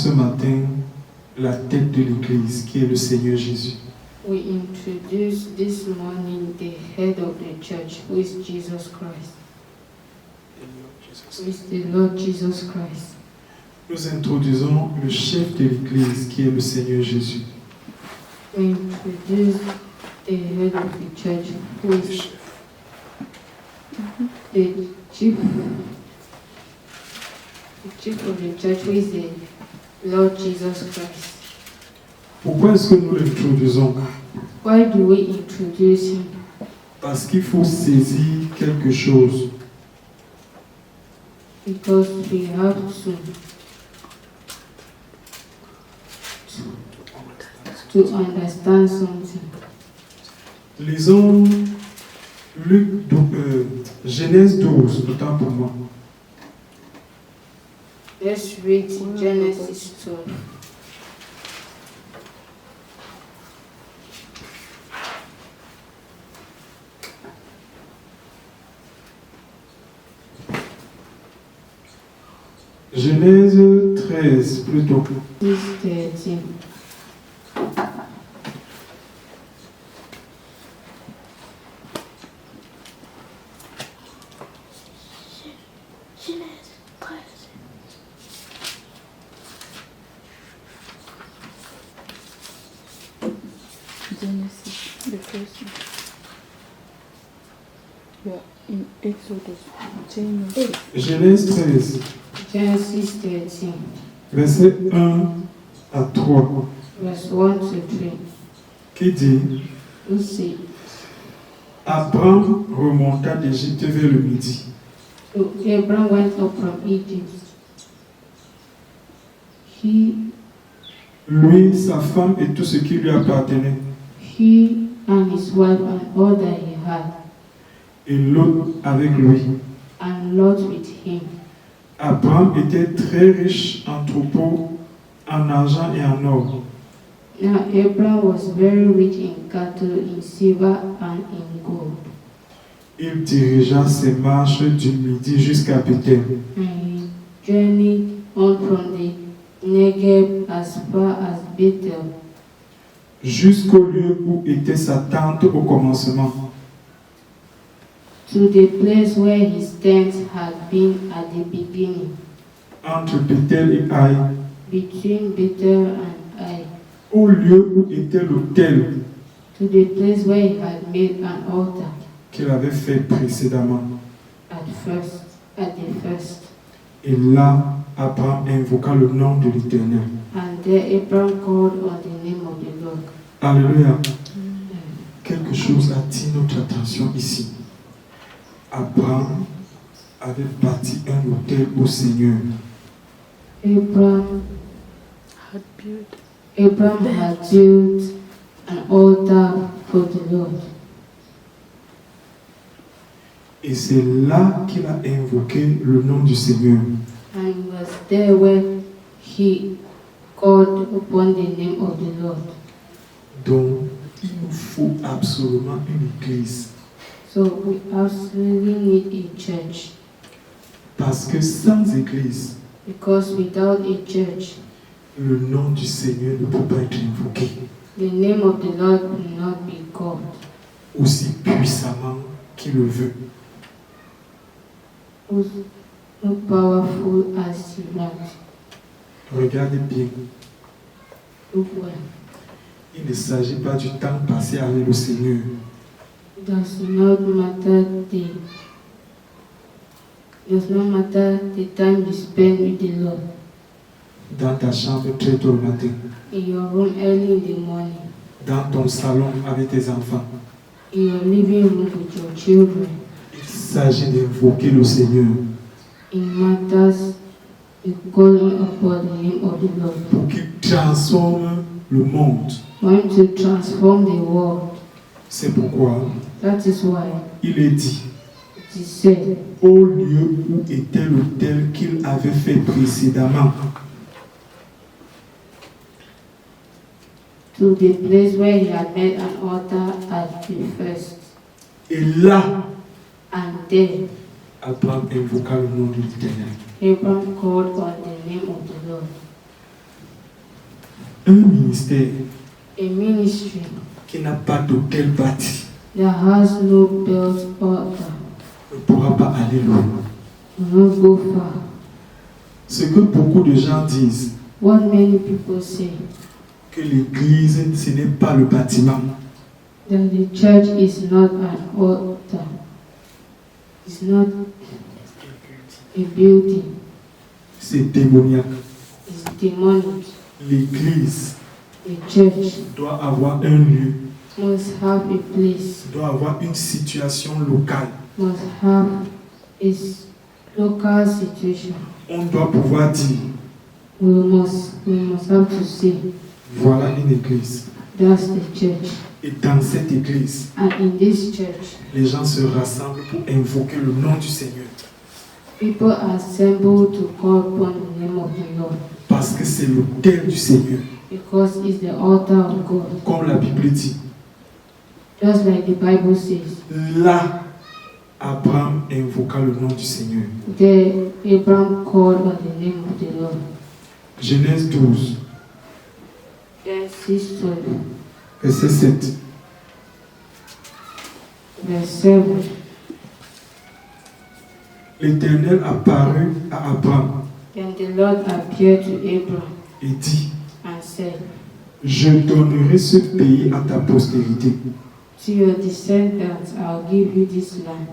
ce matin la tête de l'Église, qui est le Seigneur Jésus. We introduce this morning the head of the church, who is Jesus Christ. Who is the Lord Jesus Christ. Nous introduisons le chef de l'Église, qui est le Seigneur Jésus. We introduce the head of the church, who is the chief of the church, who is the Lord Jesus Christ. Pourquoi est-ce que nous l'introduisons? Why do we introduce him? Parce qu'il faut saisir quelque chose. Because we have to understand something. Lisons Genèse 12, autant pour moi. Let's read Genesis 12. Genèse 13, plutôt. 13. Genesis, the first one. Yeah, in Exodus. Genèse 13, Genesis 13, versets 1 à 3, verse 1 to 3. qui dit: We see. Abraham remonta d'Égypte vers le midi. So Abraham went up from Egypt. Lui, sa femme et tout ce qui lui appartenait, He and his wife and all that he had, et Lot avec lui. and Lot with him. Abraham était très riche en troupeaux, en argent et en or. Now Abraham was very rich in cattle, in silver, and in gold. Il dirigea ses marches du midi jusqu'à Bethel. And he journeyed on from the Negev as far as Bethel, Jusqu'au lieu où était sa tente au commencement. to the place where his tent had been at the beginning, Entre Bethel et Haï, between Bethel and Ai, au lieu où était l'autel to the place where he had made an altar qu'il avait fait précédemment. at the first. Et là, Abraham invoqua le nom de l'Éternel. And there Abraham called on the name of the Lord. Alléluia. Quelque chose attire notre attention ici. Abraham avait bâti un autel au Seigneur. Abraham Had built. had built an altar for the Lord. Et c'est là qu'il a invoqué le nom du Seigneur. And it was there where he called upon the name of the Lord. Donc, il nous faut absolument une église. So we absolutely need a church, Parce que sans église, because without a church, le nom du Seigneur ne peut pas être invoqué the name of the Lord will not be called aussi puissamment qu'il le veut. who's so powerful as he wants. Regardez bien, Look well. il ne s'agit pas du temps passé avec le Seigneur. It does not matter the time you spend with the Lord. Dans ta chambre très tôt le matin, In your room early in the morning, dans ton salon avec tes enfants. in your living room with your children. Il s'agit d'invoquer le Seigneur It matters you calling upon the name of the Lord. pour qu'il transforme le monde. For him to transform the world. C'est pourquoi That is why il est dit, it is said, au lieu où était l'autel qu'il avait fait précédemment. to the place where he had made an altar at the first. Et là, And there Abraham invoqua le nom de l'Éternel. Abraham called on the name of the Lord. Un ministère A ministry qui n'a pas d'autel bâti that has no built altar ne pourra pas aller loin. will not go far. Ce que beaucoup de gens disent, What many people say, que l'église, ce n'est pas le bâtiment, that the church is not an altar, it's not a building, c'est démoniaque. it's demonic. L'église The church doit avoir un lieu, must have a place, doit avoir une situation locale. must have its local situation. On doit pouvoir dire, We must have to say, voilà une église. that's the church. Et dans cette église, And in this church, les gens se rassemblent pour invoquer le nom du Seigneur. people assemble to call upon the name of the Lord, Parce que c'est l'autel du Seigneur. because it's the altar of God. Comme la Bible dit, Just like the Bible says, là, Abraham invoqua le nom du Seigneur. there Abraham called on the name of the Lord. Genèse 12, Genesis 12, verset 7. verse 7. L'Éternel apparut à Abraham Then the Lord appeared to Abraham et dit, and said, je donnerai ce pays à ta postérité. to your descendants I'll give you this land.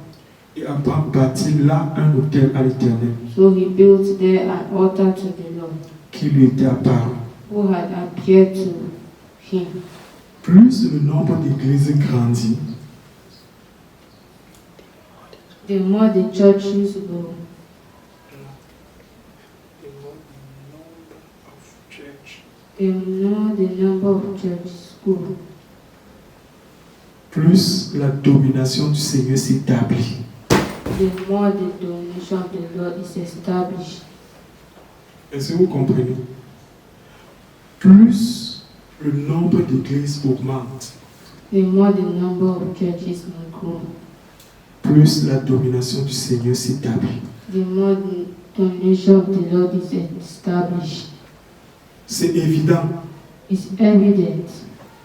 Et Abraham bâtit là un autel à l'Éternel So he built there an altar to the Lord, qui lui était apparu. who had appeared to him. Plus le nombre d'églises grandit, The more the churches grow, the more the number of churches grow, plus la domination du Seigneur s'établit. the more the domination of the Lord is established. Est-ce que vous comprenez? Plus le nombre d'églises augmente, The more the number of churches will grow, plus la domination du Seigneur s'établit. the more the domination of the Lord is established. C'est évident It's evident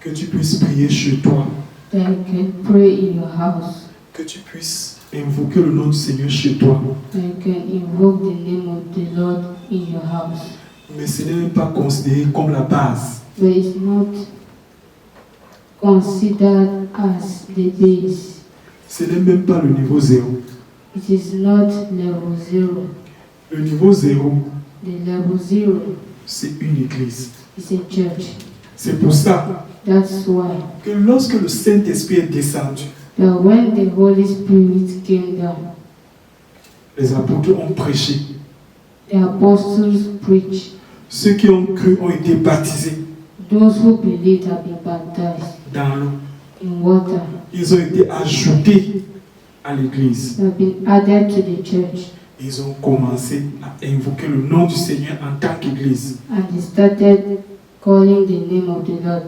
que tu puisses prier chez toi, that you can pray in your house, que tu puisses invoquer le nom du Seigneur chez toi. that you can invoke the name of the Lord in your house. Mais ce n'est même pas considéré comme la base. But it's not considered as the base. Ce n'est même pas le niveau zéro. It is not level 0. Le niveau zéro, The level 0 c'est une église. is a church. C'est pour ça That's why que lorsque le Saint-Esprit est descendu, that when the Holy Spirit came down, les apôtres ont prêché. the apostles preached. Ceux qui ont cru ont été baptisés Those who believed have been baptized dans l'eau. in water, Ils ont été ajoutés à l'église. have been added to the church, Ils ont commencé à invoquer le nom du Seigneur en tant qu'église. and they started calling the name of the Lord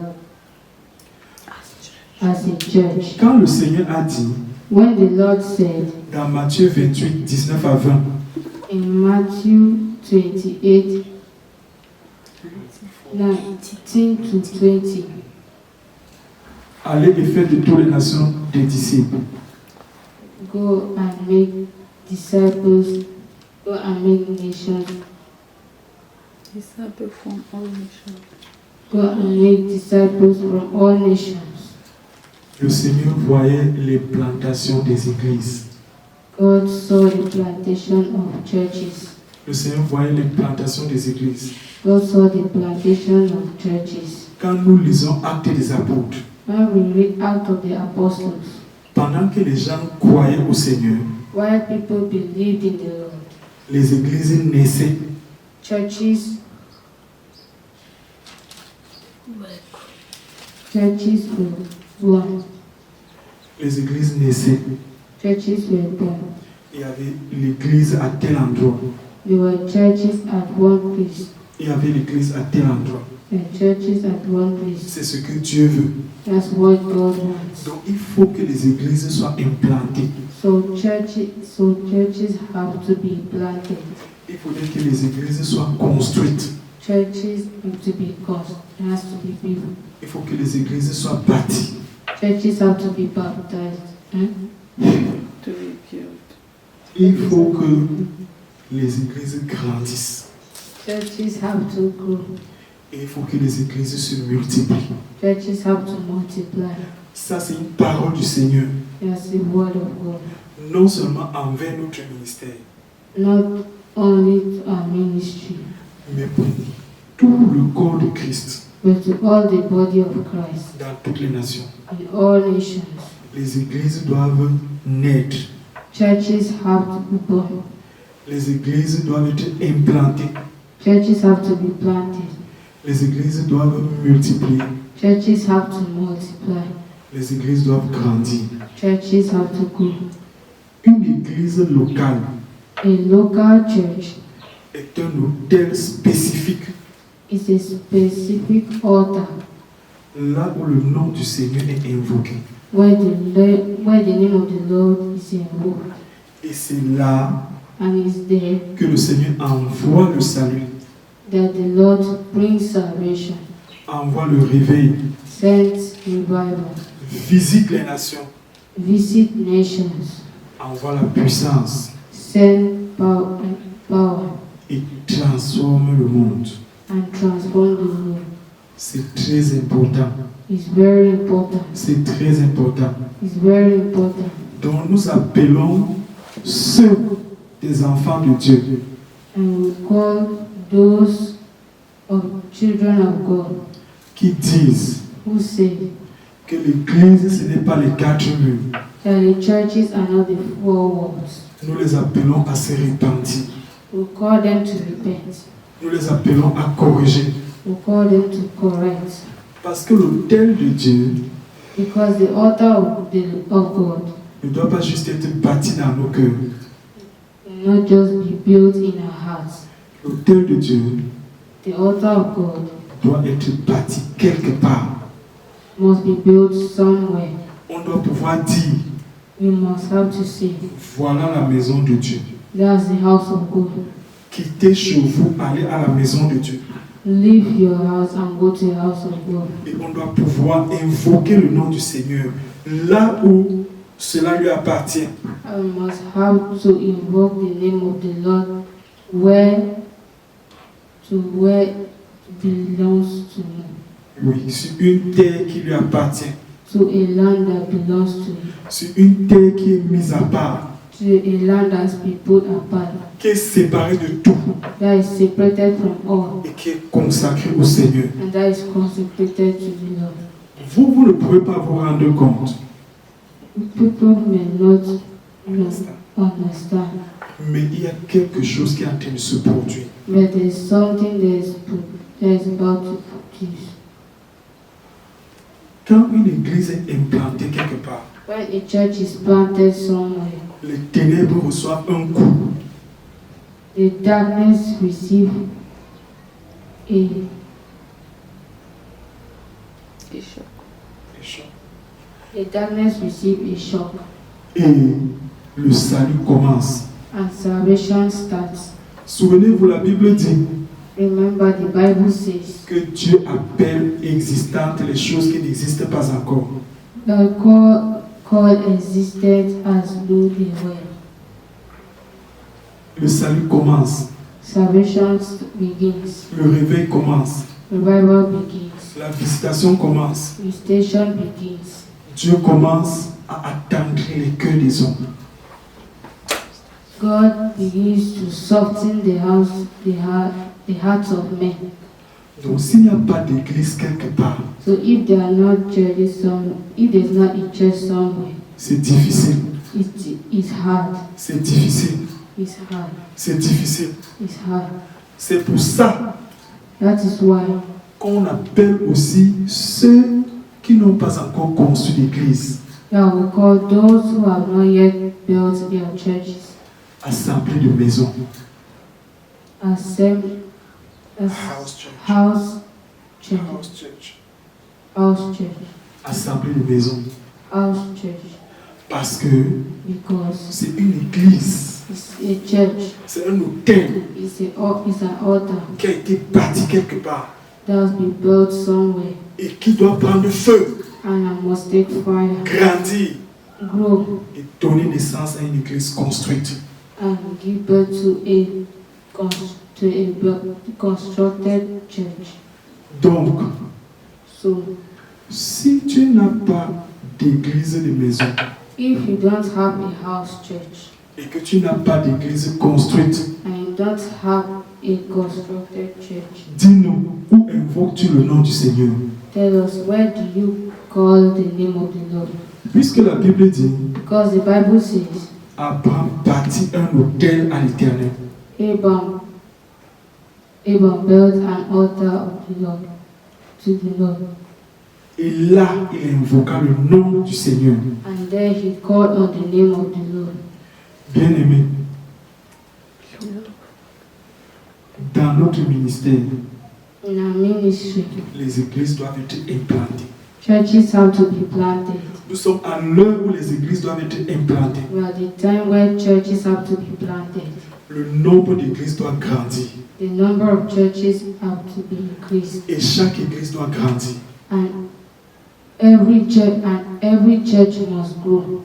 as a church. Quand le Seigneur a dit, When the Lord said dans Matthieu 28, 19 à 20, in Matthew 28, 19 to 20, allez et faites de toutes les nations des disciples. go and make disciples, go and make nations, Disciple from all nations. go and make disciples from all nations. Le Seigneur voyait les plantations des églises. God saw the plantation of churches. Le Seigneur voyait les plantations des églises. God saw the plantation of churches. Quand nous lisons Actes des apôtres, When we read Acts of the Apostles, pendant que les gens croyaient au Seigneur, while people believed in the Lord, les églises naissaient. churches were born. Les églises naissaient. Churches were born. Il y avait l'église à tel endroit. There were churches at one place Il y avait l'église à tel endroit. and churches at one place. C'est ce que Dieu veut. That's what God wants. Donc il faut que les églises soient implantées. So churches have to be planted. Il faudrait que les églises soient construites. Churches have to be caused. It has to be people. Il faut que les églises soient bâties. Churches have to be baptized. To be built. Il faut que les églises grandissent. Churches have to grow. Et il faut que les églises se multiplient. Churches have to multiply. Ça, c'est une parole du Seigneur. That's the word of God. Non seulement envers notre ministère, Not only to our ministry, mais pour tout le corps de Christ but to all the body of Christ dans toutes les nations. in all nations. Les églises doivent naître. Churches have to be born. Les églises doivent être implantées. Churches have to be planted. Les églises doivent multiplier. Churches have to multiply. Les églises doivent grandir. Churches have to grow. Une église locale A local church est un hôtel spécifique is a specific altar là où le nom du Seigneur est invoqué. where the name of the Lord is invoked. Et c'est là And it's there que le Seigneur envoie le salut, that the Lord brings salvation, envoie le réveil, sends revival, visite les nations, visit nations, envoie la puissance send power et transforme le monde. and transform the world. C'est très important. It's very important. C'est très important. It's very important. Donc nous appelons ceux des enfants de Dieu And we call those of children of God qui disent who say que l'église ce n'est pas les quatre murs. that the churches are not the four walls. Nous les appelons à se repentir. We call them to repent. Nous les appelons à corriger. We call them to correct. Parce que l'autel de Dieu Because the altar of God ne doit pas juste être bâti dans nos cœurs. will not just be built in our hearts. L'autel de Dieu The altar of God doit être bâti quelque part. must be built somewhere. On doit pouvoir dire, We must have to say, voilà la maison de Dieu. that's the house of God. Quittez chez vous, allez à la maison de Dieu. Leave your house and go to the house of God. Et on doit pouvoir invoquer le nom du Seigneur là où cela lui appartient. I must have to invoke the name of the Lord where it belongs to me. Oui, sur une terre qui lui appartient. To a land that belongs to me. Sur une terre qui est mise à part, To a land that's been put apart. qui est séparée de tout That is separated from all. et qui est consacrée au Seigneur. And that is consecrated to the Lord. Vous ne pouvez pas vous rendre compte, People may not understand. mais il y a quelque chose qui est en train de se produire. But there is something that is about to produce. Quand une église est implantée quelque part, When a church is planted somewhere, les ténèbres reçoivent un coup. the darkness receive a Bishop. a shock, Et le salut commence. and salvation starts. Souvenez-vous, la Bible dit Remember, the Bible says que Dieu appelle existantes les choses qui n'existent pas encore. that God existed as though they were. Le salut commence, Salvation begins. le réveil commence, Revival begins. la visitation commence. Visitation begins. Dieu commence à attendrir les cœurs des hommes. God begins to soften the hearts of men. Donc s'il n'y a pas d'église quelque part, So if there are not churches if there's not a church somewhere, c'est difficile, it's hard. c'est difficile, It's hard. c'est difficile. It's hard. C'est pour ça That is why qu'on appelle aussi ceux qui n'ont pas encore construit d'église, that we call those who have not yet built their churches assemblée de maisons. as House church. house church, House church. house church, Assemblée de maisons. house church, Parce que because c'est une église It's a church. C'est un hôtel It's an altar qui a été bâti quelque part that has been built somewhere et qui doit prendre feu, and I must take fire, grandir grow, et donner naissance à une église construite. and give birth to a constructed church. Donc, So, si tu n'as pas d'église de maison if you don't have a house church et que tu n'as pas d'église construite, and you don't have a constructed church, dis-nous où invoques-tu le nom du Seigneur? tell us, where do you call the name of the Lord? Puisque la Bible dit, Because the Bible says, Abraham bâtit un hôtel à l'Éternel. Abraham built an altar of the Lord, to the Lord. Et là, il invoqua le nom du Seigneur. And there he called on the name of the Lord. Bien-aimé, dans notre ministère, In our ministry, les églises doivent être implantées. churches have to be planted. Nous sommes à l'heure où les églises doivent être implantées. We are at the time where churches have to be planted. Le nombre d'églises doit grandir. The number of churches have to be increased. Et chaque église doit grandir. And every church must grow.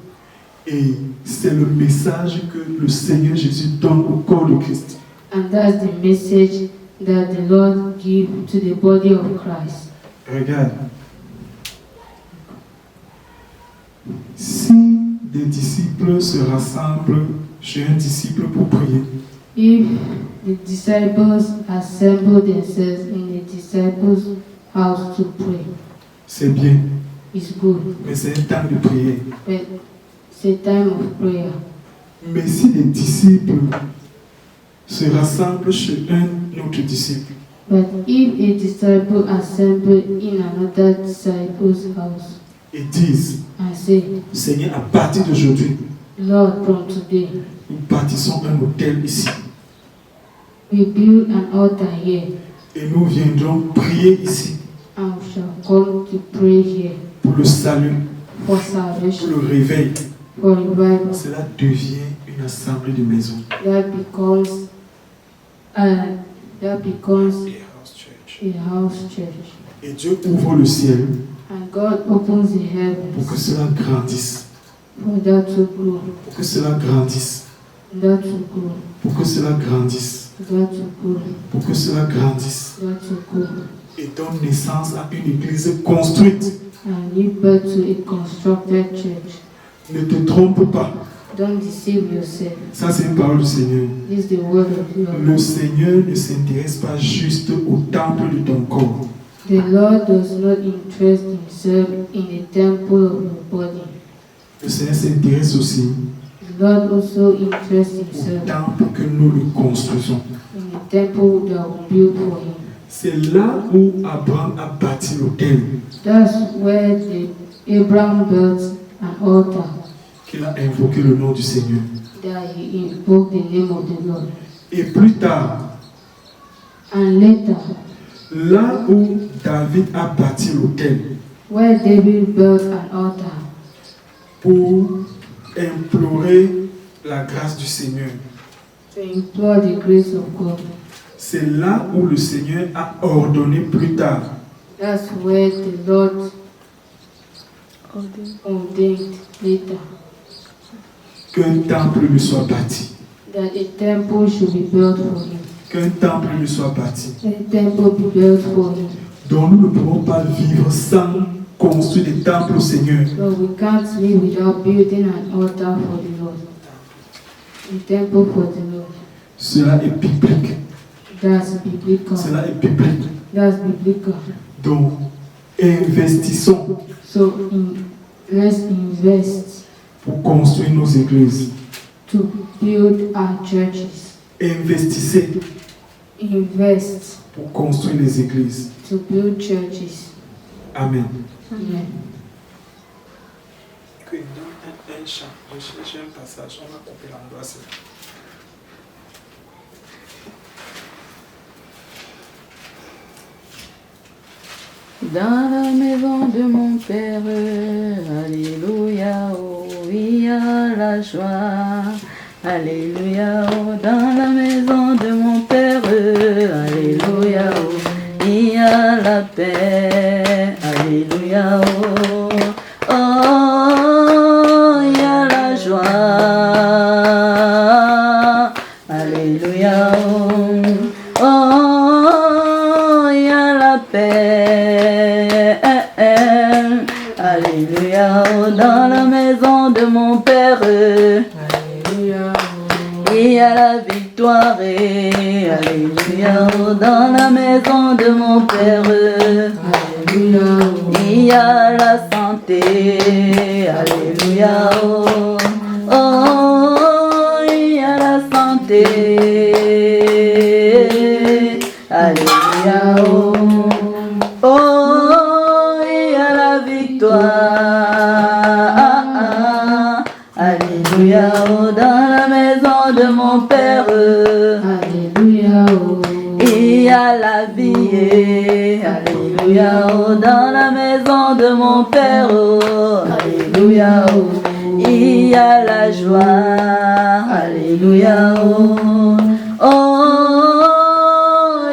Et c'est le message que le Seigneur Jésus donne au corps de Christ. And that's the message that the Lord gives to the body of Christ. Regarde. Si des disciples se rassemblent chez un disciple pour prier, If the disciples assemble themselves in the disciples' house to pray, c'est bien, it's good. mais c'est un temps de prière. But it's a time of prayer. Mais si des disciples se rassemblent chez un autre disciple, But if a disciple assemble in another disciple's house et disent, and say, Seigneur, à partir d'aujourd'hui, Lord, from today, nous bâtissons un hôtel ici. we build an altar here Et nous viendrons prier ici and we shall come to pray here pour le salut, for pour salvation, le réveil. for revival. Cela devient une assemblée de maison. That becomes a house church. Et Dieu ouvre le ciel And God opens the pour heavens que cela grandisse. for that to grow, Pour que cela grandisse. that to grow, Pour que cela grandisse. that to grow, Pour que cela grandisse. that to grow. Et donne naissance à une église construite. And give birth to a constructed church. Ne te trompe pas. Don't deceive yourself. Ça, c'est une parole du Seigneur. This is the word of God. Le Seigneur ne s'intéresse pas juste au temple de ton corps. The Lord does not interest himself in the temple of your body. Le Seigneur s'intéresse aussi The Lord also interests au himself temple que nous le construisons. in the temple that we built for him. C'est là où Abraham a bâti l'autel, That's where Abraham built an altar qu'il a invoqué le nom du Seigneur. that he invoked the name of the Lord. Et plus tard, And later, là où David a bâti l'autel where David built an altar pour implorer la grâce du Seigneur, to implore the grace of God, c'est là où le Seigneur a ordonné plus tard that's where the Lord ordained later qu'un temple lui soit bâti. that a temple should be built for him. Qu'un temple lui soit bâti. A temple be built for him. Donc nous ne pouvons pas vivre sans construire des temples au Seigneur. So we can't live without building an altar for the Lord. A temple for the Lord. Cela est biblique. That's biblical. Cela est biblique. That's biblical. Donc, investissons So let's invest pour construire nos églises. to build our churches. Investissez Invest pour construire les églises. to build churches. Amen. Amen. Un chant, je cherche un passage, on va couper l'endroit. Dans la maison de mon Père, Alléluia, oh, il y a la joie. Alléluia, oh, dans la maison de mon Père. Alléluia, oh, il y a la paix. Alléluia, oh, oh, il y a la joie. Alléluia, oh, oh, il y a la paix. Alléluia, oh, dans la maison de mon Père. Il y a la victoire, alléluia, dans la maison de mon Père. Alléluia. Il y a la santé, alléluia, oh, oh, il y a la santé, alléluia, oh, oh, il y a la victoire, alléluia, oh, dans la maison de mon Père. Alléluia, oh. Il y a la vie, alléluia, oh, dans la maison de mon Père. Alléluia, oh. Il y a la joie, alléluia, oh, oh,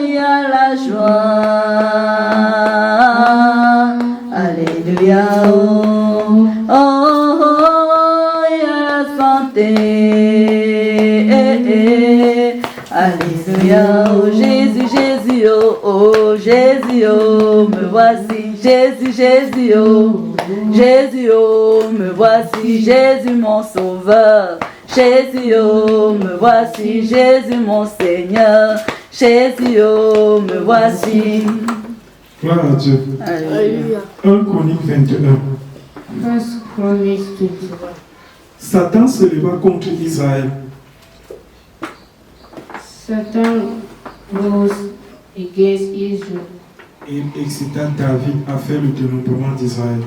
il y a la joie, alléluia, oh, oh, il y a la santé, alléluia, oh Jésus, Jésus, oh, oh, Jésus, oh, me voici, Jésus, Jésus, oh, Jésus, oh, me voici, Jésus mon sauveur, Jésus, oh, me voici, Jésus mon Seigneur, Jésus, oh, me voici. Gloire à Dieu. Alléluia. 1 Chronique 21. First Chronicles 21. Satan se leva contre Israël. Satan rose against Israel Et il excita David à faire le dénombrement d'Israël.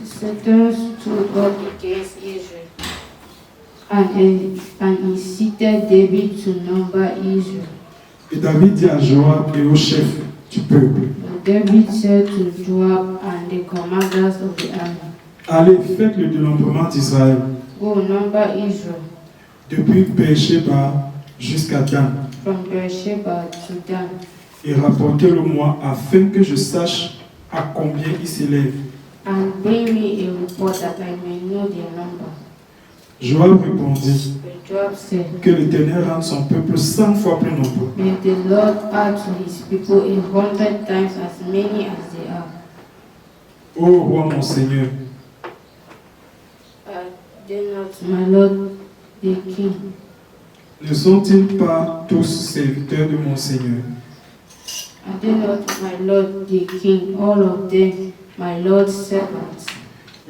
Satan stood up against Israel and incited David to number Israel. Et David dit à Joab et aux chefs du peuple, And David said to Joab and the commanders of the army, allez, faites le dénombrement d'Israël, go number Israel depuis Beersheba jusqu'à Dan, from Beersheba to Dan, et rapportez-le-moi afin que je sache à combien il s'élève. and bring me a report that I may know their number. Joab répondit, But Joab said, que l'Éternel rende son peuple 100 fois plus nombreux. may the Lord add to his people 100 times as many as they are. Ô roi mon Seigneur, They not, my Lord, the king. ne sont-ils pas tous serviteurs de mon Seigneur? Are they not, my Lord, the king, all of them, my Lord's servants?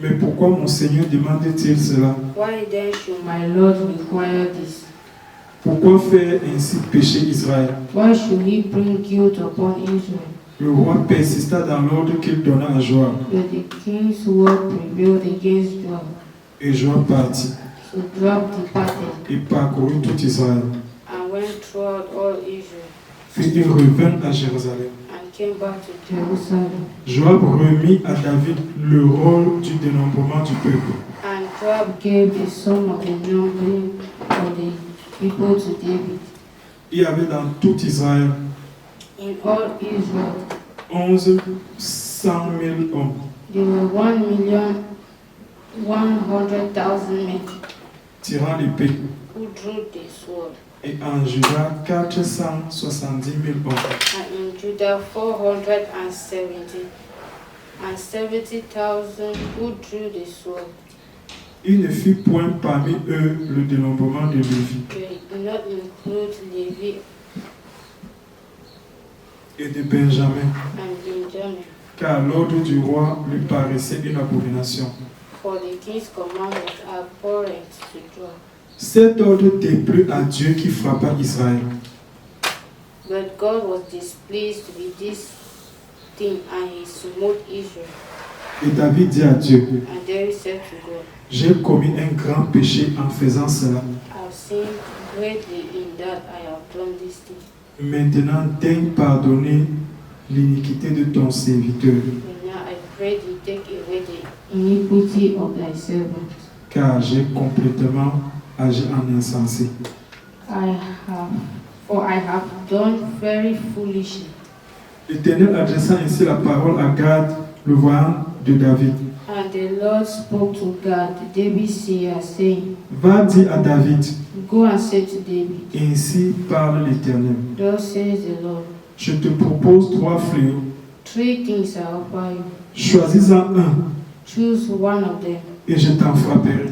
Mais pourquoi mon Seigneur demande-t-il cela? Why then should my Lord require this? Pourquoi faire ainsi pécher Israël? Why should he bring guilt upon Israel? Le roi persista dans l'ordre qu'il donna à Joab, But the king's word prevailed against Joab. et Joab partit So Joab departed et parcourut tout Israël. and went throughout all Israel Puis il revint à Jérusalem. and came back to Jerusalem. Joab remit à David le rôle du dénombrement du peuple. And Joab gave the sum of the numbering of the people to David. Il y avait dans tout Israël In all Israel, 1,100,000 hommes there were 1,100,000 men tirant l'épée, who drew the sword, et en Juda 470,000 hommes. and in Judah 470,000 who drew the sword. Il ne fit point parmi eux le dénombrement de Lévi They do not include Levi et de Benjamin, and Benjamin, car l'ordre du roi lui paraissait une abomination. for the king's command was abhorrent to Joab. Cet ordre déplut à Dieu qui frappa Israël. But God was displeased with this thing, and he smote Israel. Et David dit à Dieu, And David said to God, j'ai commis un grand péché en faisant cela. I've sinned greatly in that I have done this thing. Maintenant, daigne pardonner l'iniquité de ton serviteur, And now I pray thee take away the iniquity of thy servant. car j'ai complètement agi en insensé. For I have done very foolishly. L'Éternel adressa ainsi la parole à Gad, le voyant de David. And the Lord spoke to Gad, David seer, saying, Va dire à David, Go and say to David, ainsi parle l'Éternel. Thus says the Lord, Je te propose 3 fléaux. 3 things I offer you. Choisis-en un Choose one of them, et je t'en frapperai.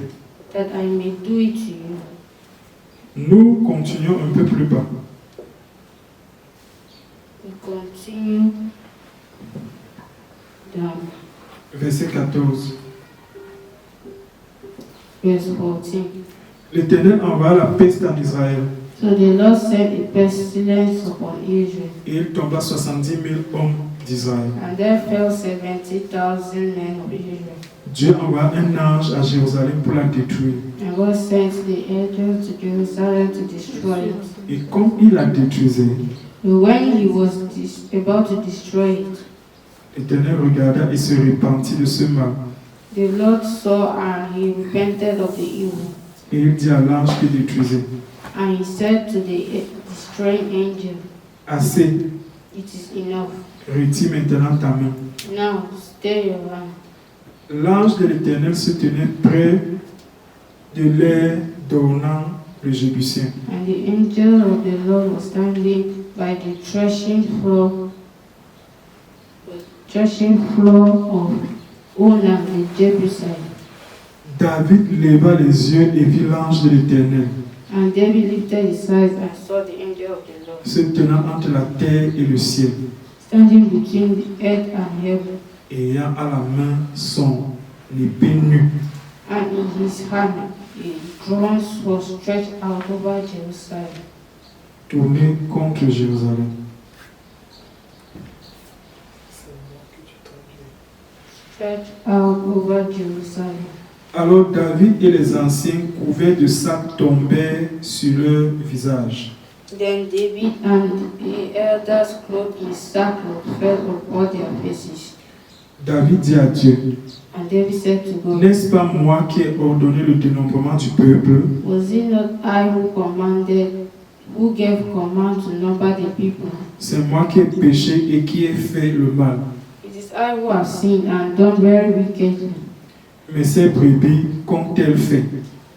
that I may do it to you. Nous continuons un peu plus bas. We continue down. Verset 14. Verse 14. L'Éternel envoya la peste en Israël So the Lord sent a pestilence upon Israel, et il tomba 70 000 hommes d'Israël. and there fell 70,000 men of Israel. Dieu envoya un ange à Jérusalem pour la détruire. And God sent the angel to Jerusalem to destroy it. Et comme il la détruisait, But when he was about to destroy it, l'Éternel regarda et se repentit de ce mal. the Lord saw and he repented of the evil. Et il dit à l'ange qui détruisait, And he said to the destroying angel, assez, It is enough. retire maintenant ta main. Now stay your hand. L'ange de l'Éternel se tenait près de l'air d'Ornan le Jébusien. And the angel of the Lord was standing by the threshing floor of Onan the Jebusite. David leva les yeux et vit l'ange de l'Éternel And David lifted his eyes and saw the angel of the Lord se tenant entre la terre et le ciel, standing between the earth and heaven, ayant à la main son épée nue. and in his hand a drawn sword stretched out over Jerusalem. Tourné contre Jérusalem. Stretched out over Jerusalem. Alors David et les anciens couverts de sacs tombèrent sur leur visage. Then David and the elders clothed in sackcloth fell upon their faces. David dit à Dieu, And David said to God, n'est-ce pas moi qui ai ordonné le dénombrement du peuple? Was it not I who gave command to number the people? C'est moi qui ai péché et qui ai fait le mal. It is I who have sinned and done very wickedly. Mais ces brebis qu'ont-elles fait?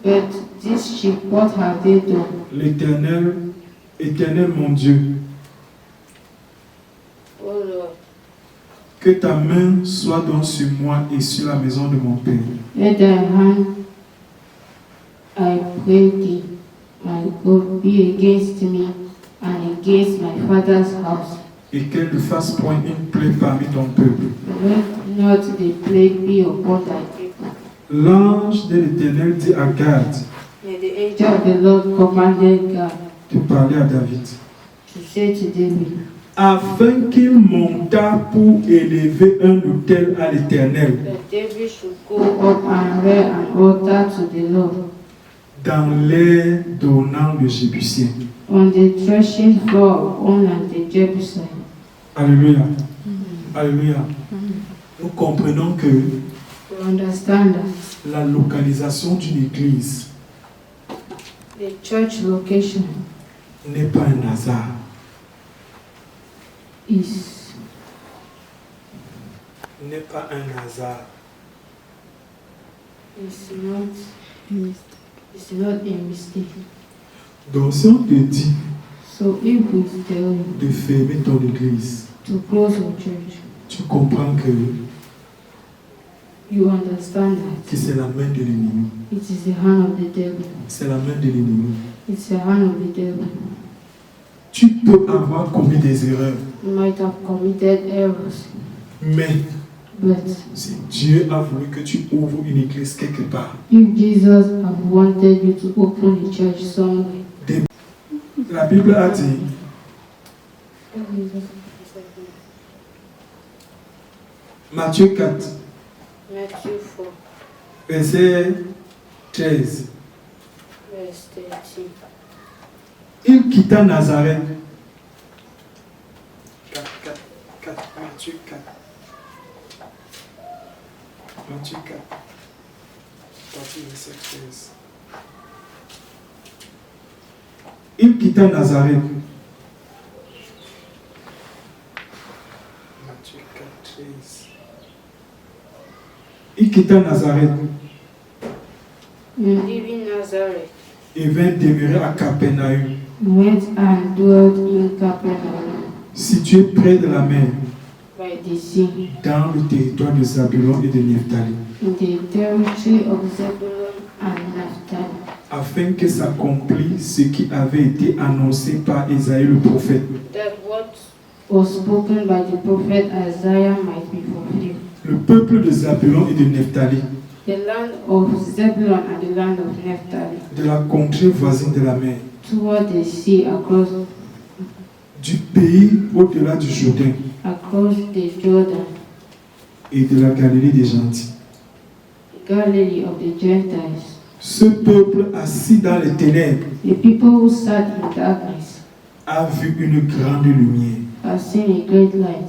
But these sheep, what have they done? L'Éternel, Éternel mon Dieu, Oh Lord, que ta main soit donc sur moi et sur la maison de mon père. let thy hand, I pray thee, my God, be against me and against my father's house. Et qu'elle ne fasse point une plaie parmi ton peuple. Let not the plague be upon thy people. L'ange de l'Éternel dit à Gad And the angel of the Lord commanded God de parler à David, to say to David, afin qu'il montât pour élever un autel à l'Éternel that David should go up and rear an altar to the Lord dans l'air d'Ornan le Jébusien. on the threshing floor of Onan the Jebusite. Alléluia. Alléluia. Nous comprenons que To understand that la localisation d'une église the church location n'est pas un hasard. N'est pas un hasard. is not a mistake. Donc si on te dit So if we tell you de fermer ton église, to close your church, tu comprends que you understand that c'est la main de l'ennemi. it is the hand of the devil. C'est la main de l'ennemi. It's the hand of the devil. Tu peux avoir commis des erreurs, You might have committed errors, mais but si Dieu a voulu que tu ouvres une église quelque part, if Jesus have wanted you to open a church somewhere, la Bible a dit, Matthieu 4, Matthew 4, verset 13. verse 13. Il quitta Nazareth. 4, Matthieu 4. Matthieu 4. Partie verset 13. Il quitta Nazareth. Matthieu 4, 13. Il quitta Nazareth Leaving Nazareth, et vint demeurer à Capernaum, went and dwelt in Capernaum situé près de la mer, by the sea, dans le territoire de Zabulon et de Nephtali, in the territory of Zebulun and Naphtali, afin que s'accomplisse ce qui avait été annoncé par Isaïe le prophète. that what was spoken by the prophet Isaiah might be fulfilled. Le peuple de Zabulon et de Nephtali, The land of Zebulun and the land of Naphtali, de la contrée voisine de la mer, toward the sea, across du pays au-delà du Jourdain the Jordan, et de la Galilée des gentils. Galilee of the Gentiles. Ce peuple assis dans les ténèbres The people who sat in darkness a vu une grande lumière. have seen a great light,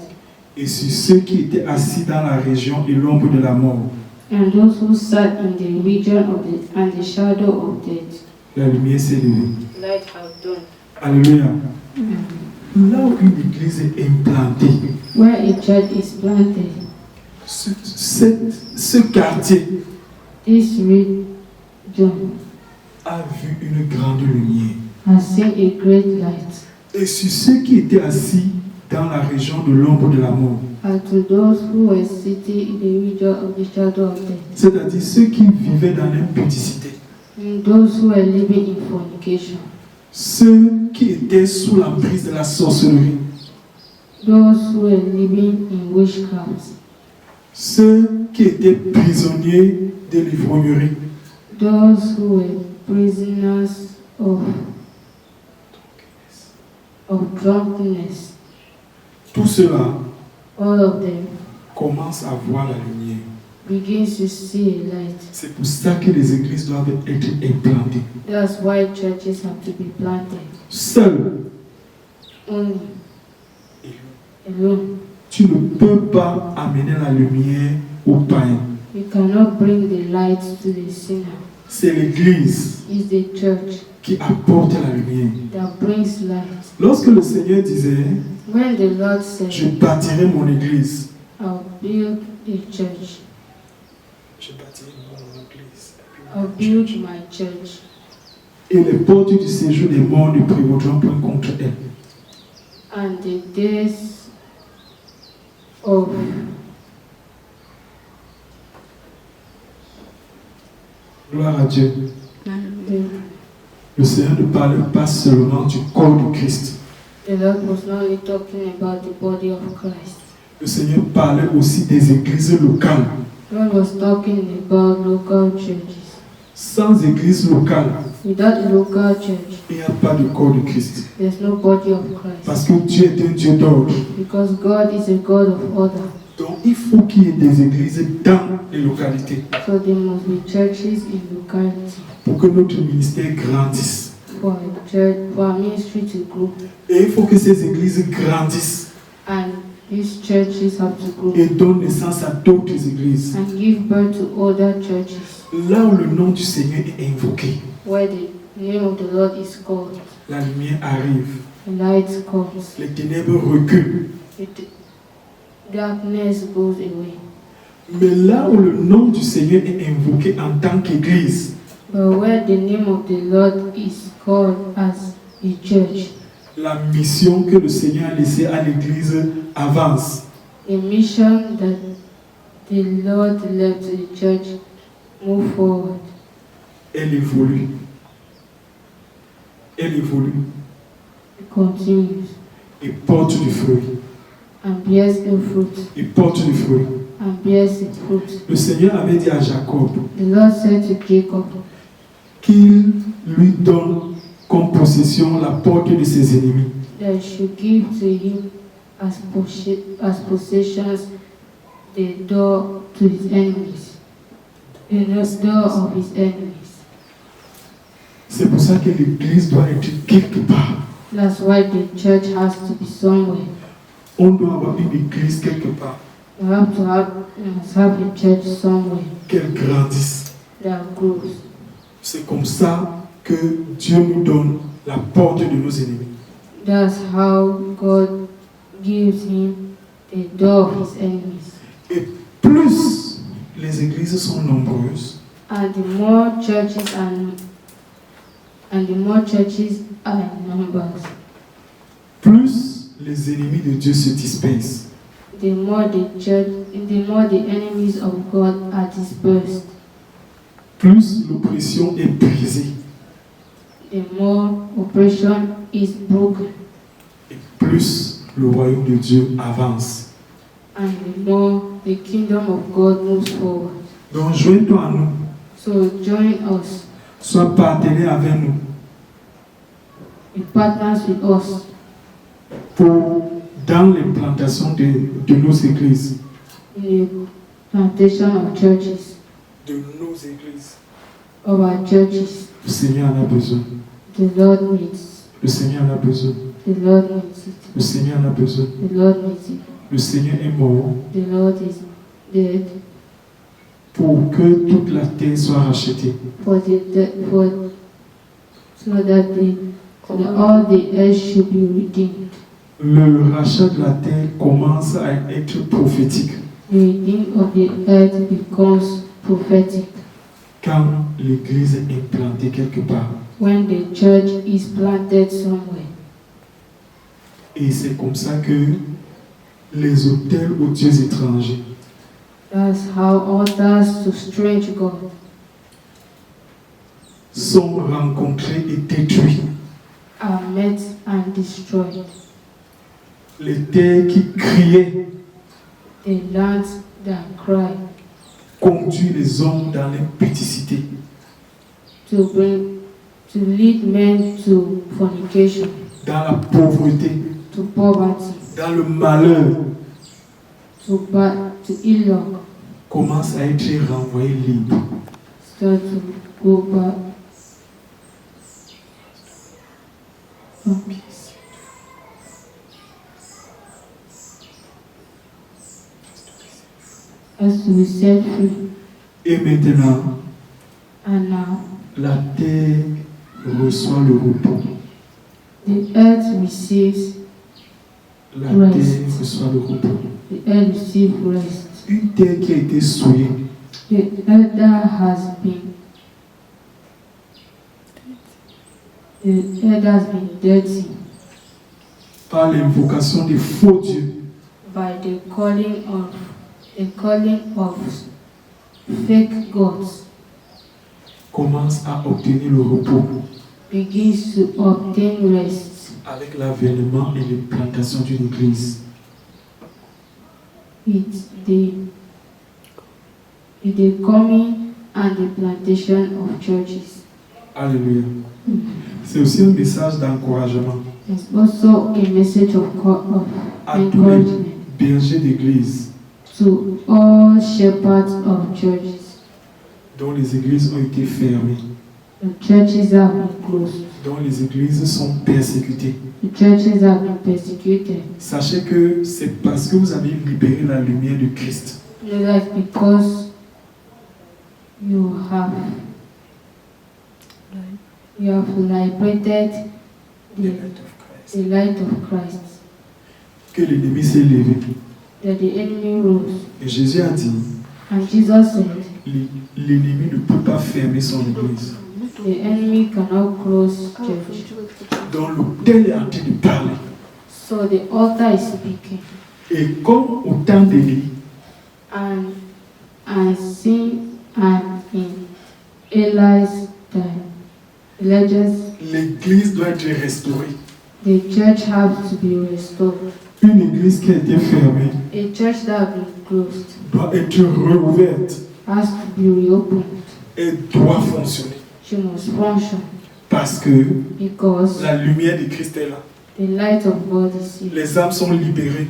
Et sur ceux qui étaient assis dans la région et l'ombre de la mort, and those who sat in the region of the shadow of death, la lumière s'est levée. light have dawned. Alléluia. Là où une église est implantée, Where a church is planted, ce quartier this region a vu une grande lumière. has seen a great light. Et sur ceux qui étaient assis dans la région de l'ombre de la mort, And to those who were sitting in the region of the shadow of death, c'est-à-dire ceux qui vivaient dans l'impudicité, and those who were living in fornication, ceux qui étaient sous l'emprise de la sorcellerie, those who were living in witchcraft, ceux qui étaient prisonniers de l'ivrognerie, those who were prisoners of drunkenness, tout cela all of them commence à voir la lumière. begins to see a light. C'est pour ça que les églises doivent être implantées. That's why churches have to be planted. Seul, Only alone. tu ne peux pas amener la lumière aux païens. You cannot bring the light to the sinner. C'est l'église It's the church qui apporte la lumière. that brings light. Lorsque le Seigneur disait, When the Lord said, je bâtirai mon église, I'll build the church, je bâtirai mon église, I'll build my church, et les portes du séjour des morts ne prévaudront point contre elle. and the days of Gloire à Dieu. the, Le Seigneur ne parle pas seulement du corps du Christ. the Lord was not only talking about the body of Christ. Le Seigneur parlait aussi des églises locales. God was talking about local churches. Sans église locale, Without a local church, il n'y a pas de corps de Christ. there's no body of Christ. Parce que Dieu est un Dieu d'ordre. Because God is a God of order. Donc il faut qu'il y ait des églises dans les localités So there must be churches in locality pour que notre ministère grandisse. for a church, for a ministry to grow. Et il faut que ces églises grandissent And these churches have to grow et donnent naissance à d'autres églises. and give birth to other churches Là où le nom du Seigneur est invoqué, where the name of the Lord is called. la lumière arrive, The light comes. les ténèbres reculent. Darkness goes away. Mais là où le nom du Seigneur est invoqué en tant qu'église, But where the name of the Lord is called as a church, la mission que le Seigneur a laissée à l'église avance. the mission that the Lord left to the church move forward. Elle évolue. Elle évolue It continues et porte du fruit. and bears a fruit Et porte du fruit. and bears its fruit. Le Seigneur avait dit à Jacob The Lord said to Jacob qu'il lui donne comme possession la porte de ses ennemis. that he should give to him as possessions the door to his enemies, the door of his enemies. C'est pour ça que l'église doit être quelque part. That's why the church has to be somewhere. On doit avoir une église quelque part. You must have a church somewhere Qu'elle grandisse. that grows. C'est comme ça que Dieu nous donne la porte de nos ennemis. That's how God gives him the door of his enemies. Et plus les églises sont nombreuses, And the more churches are in numbers, plus les ennemis de Dieu se dispersent. the more the enemies of God are dispersed, Plus l'oppression est brisée. the more oppression is broken, Et plus le royaume de Dieu avance. and the more the kingdom of God moves forward. Donc joins-toi à nous. So join us, Sois partenaire avec nous be partners with us dans l'implantation de nos églises. in the plantation of churches, De nos églises. of our churches. Le Seigneur en a besoin. The Lord needs. Le Seigneur en a besoin. The Lord needs it. Le Seigneur en a besoin. The Lord needs it. Le Seigneur est mort The Lord is dead pour que toute la terre soit rachetée. so that all the earth should be redeemed. Le rachat de la terre commence à être prophétique The redeeming of the earth becomes prophetic quand l'église est implantée quelque part. when the church is planted somewhere. Et c'est comme ça que les autels aux dieux étrangers That's how altars to strange God sont rencontrés et détruits. are met and destroyed. Les terres qui criaient The lands that cry conduisent les hommes dans l'impudicité. to lead men to fornication, Dans la pauvreté, to poverty, dans le malheur, to ill luck, commencent à être renvoyés libres. start to go back. As to be set free. Et maintenant, And now la terre reçoit le repos. the earth receives La Rest. terre reçoit le repos. the earth receives rest. Une terre qui a été souillée The earth that has been dirty par l'invocation des faux dieux by the calling of fake gods commence à obtenir le repos begins to obtain rest avec l'avènement et l'implantation d'une église. with the coming and the plantation of churches. Alléluia. C'est aussi un message d'encouragement It's also a message of à tous les encouragement bergers d'église to all shepherds of churches. dont les églises ont été fermées, The churches have been closed. dont les églises sont persécutées. The churches have been persecuted. Sachez que c'est parce que vous avez libéré la lumière de Christ. You know that because you have liberated the light of Christ, Que l'ennemi s'est levé. that the enemy rose. Et Jésus a dit, And Jesus said, l'ennemi ne peut pas fermer son église. the enemy cannot close church. Donc l'autel est en train de parler. So the altar is speaking. Et comme au temps d'Élie, And in Eli's time, l'église doit être restaurée. the church has to be restored. Une église qui a été fermée A church that has been closed doit être rouverte. has to be reopened. Elle doit fonctionner. She must function Parce que because la lumière de Christ est là. the light of God is here. Les âmes sont libérées.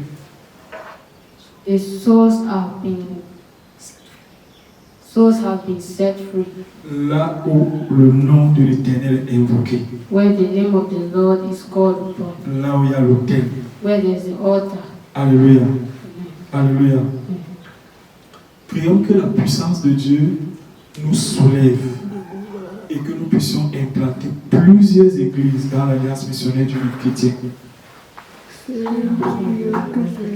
The souls are being souls have been set free. Là où le nom de l'Éternel est invoqué, Where the name of the Lord is called upon. là où il y a l'autel. Where there is the altar. Alléluia. Alléluia. Prions que la puissance de Dieu nous soulève et que nous puissions implanter plusieurs églises dans l'Alliance missionnaire du Monde chrétien.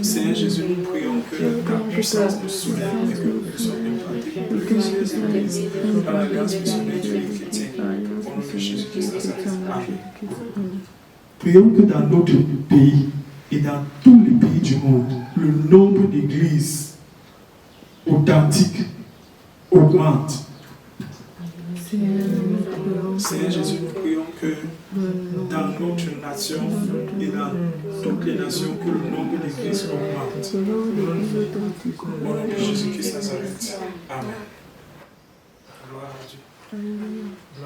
Seigneur Jésus, nous prions que ta puissance nous soulève et que nous puissions implanter plusieurs églises dans l'Alliance missionnaire du Monde chrétien. Au nom de Jésus-Christ, Amen. Prions que dans notre pays et dans tous les pays du monde, le nombre d'églises authentiques augmente. Seigneur Jésus, nous prions que dans notre nation et dans toutes les nations, que le nombre d'églises augmente. Au nom de Jésus-Christ Nazareth. Amen. Gloire à Dieu.